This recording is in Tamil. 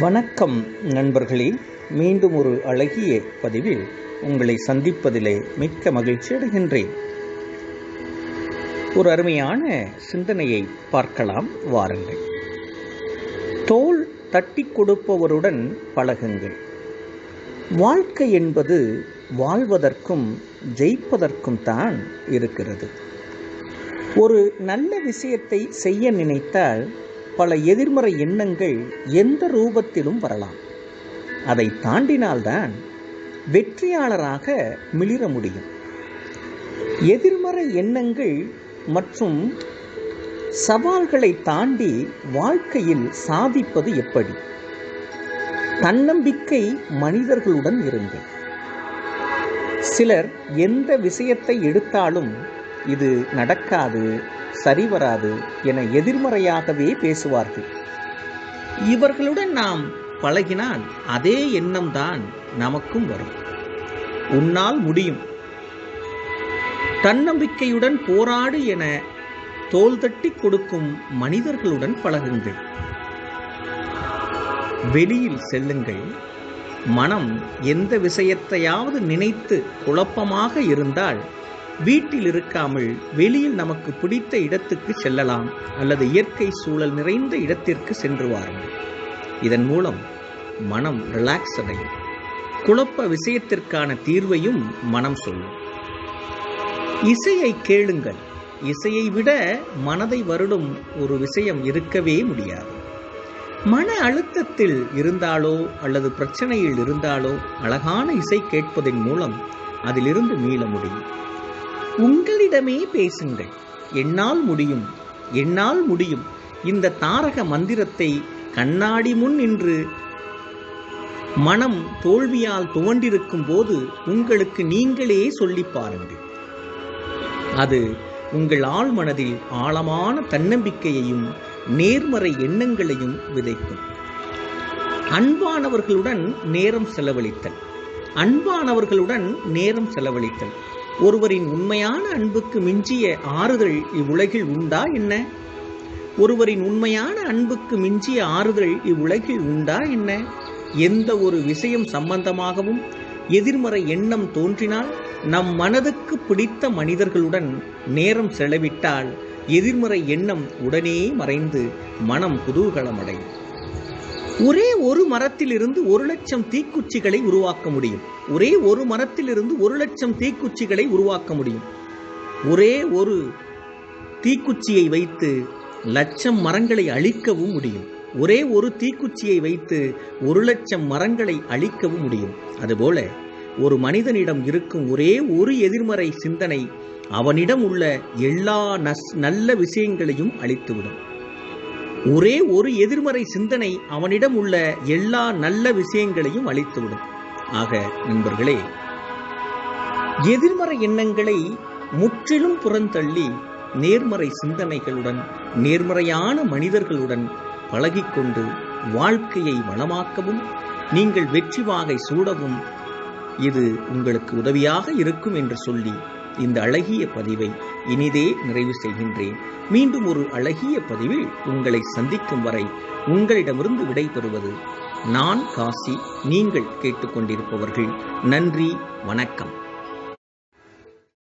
வணக்கம் நண்பர்களே, மீண்டும் ஒரு அழகிய பதிவில் உங்களை சந்திப்பதிலே மிக்க மகிழ்ச்சி அடைகின்றேன். ஒரு அருமையான சிந்தனையை பார்க்கலாம் வாருங்கள். தோள் தட்டி கொடுப்பவருடன் பழகுங்கள். வாழ்க்கை என்பது வாழ்வதற்கும் ஜெயிப்பதற்கும் தான் இருக்கிறது. ஒரு நல்ல விஷயத்தை செய்ய நினைத்தால் பல எதிர்மறை எண்ணங்கள் எந்த ரூபத்திலும் வரலாம். அதை தாண்டினால்தான் வெற்றியாளராக மிளிர முடியும். எதிர்மறை எண்ணங்கள் மற்றும் சவால்களை தாண்டி வாழ்க்கையில் சாதிப்பது எப்படி? தன்னம்பிக்கை மனிதர்களுடன் இருங்கள். சிலர் எந்த விஷயத்தை எடுத்தாலும் இது நடக்காது, சரிவராது என எதிர்மறையாகவே பேசுவார்கள். இவர்களுடன் நாம் பழகினால் அதே எண்ணம்தான் நமக்கும் வரும். உன்னால் முடியும், தன்னம்பிக்கையுடன் போராடு என தோள் தட்டி கொடுக்கும் மனிதர்களுடன் பழகுங்கள். வெளியில் செல்லுங்கள். மனம் எந்த விஷயத்தையாவது நினைத்து குழப்பமாக இருந்தால் வீட்டில் இருக்காமல் வெளியில் நமக்கு பிடித்த இடத்துக்கு செல்லலாம், அல்லது இயற்கை சூழல் நிறைந்த இடத்திற்கு சென்று வாருங்கள். இதன் மூலம் மனம் ரிலாக்ஸ் அடையும். குழப்ப விஷயத்திற்கான தீர்வையும் மனம் சொல்லும். இசையை கேளுங்கள். இசையை விட மனதை வருடும் ஒரு விஷயம் இருக்கவே முடியாது. மன அழுத்தத்தில் இருந்தாலோ அல்லது பிரச்சனையில் இருந்தாலோ அழகான இசை கேட்பதன் மூலம் அதிலிருந்து மீள முடியும். உங்களிடமே பேசுங்கள். என்னால் முடியும், என்னால் முடியும். இந்த தாரக மந்திரத்தை கண்ணாடி முன் நின்று மனம் தோல்வியால் துவண்டிருக்கும் போது உங்களுக்கு நீங்களே சொல்லி பாருங்கள். அது உங்கள் ஆழ் மனதில் ஆழமான தன்னம்பிக்கையையும் நேர்மறை எண்ணங்களையும் விதைக்கும். அன்பானவர்களுடன் நேரம் செலவழித்தல். அன்பானவர்களுடன் நேரம் செலவழித்தல். ஒருவரின் உண்மையான அன்புக்கு மிஞ்சிய ஆறுதல் இவ்வுலகில் உண்டா என்ன? ஒருவரின் உண்மையான அன்புக்கு மிஞ்சிய ஆறுதல் இவ்வுலகில் உண்டா என்ன? எந்த ஒரு விஷயம் சம்பந்தமாகவும் எதிர்மறை எண்ணம் தோன்றினால் நம் மனதுக்கு பிடித்த மனிதர்களுடன் நேரம் செலவிட்டால் எதிர்மறை எண்ணம் உடனே மறைந்து மனம் குதூகலமடையும். ஒரே ஒரு மரத்திலிருந்து 1,00,000 தீக்குச்சிகளை உருவாக்க முடியும். ஒரே ஒரு மரத்திலிருந்து 1,00,000 தீக்குச்சிகளை உருவாக்க முடியும். ஒரே ஒரு தீக்குச்சியை வைத்து 1,00,000 மரங்களை அழிக்கவும் முடியும். ஒரே ஒரு தீக்குச்சியை வைத்து 1,00,000 மரங்களை அழிக்கவும் முடியும். அதுபோல ஒரு மனிதனிடம் இருக்கும் ஒரே ஒரு எதிர்மறை சிந்தனை அவனிடம் உள்ள எல்லா நல்ல விஷயங்களையும் அழித்துவிடும். ஒரே ஒரு எதிர்மறை சிந்தனை அவனிடம் உள்ள எல்லா நல்ல விஷயங்களையும் அழித்துவிடும். ஆக நண்பர்களே, எதிர்மறை எண்ணங்களை முற்றிலும் புறந்தள்ளி நேர்மறை சிந்தனைகளுடன் நேர்மறையான மனிதர்களுடன் பழகிக்கொண்டு வாழ்க்கையை வளமாக்கவும் நீங்கள் வெற்றி வாகை சூடவும் இது உங்களுக்கு உதவியாக இருக்கும் என்று சொல்லி இந்த அழகிய பதிவை இனிதே நிறைவு செய்கின்றேன். மீண்டும் ஒரு அழகிய பதிவில் உங்களை சந்திக்கும் வரை உங்களிடமிருந்து விடைபெறுவது நான் காசி. நீங்கள் கேட்டுக்கொண்டிருப்பவர்கள். நன்றி, வணக்கம்.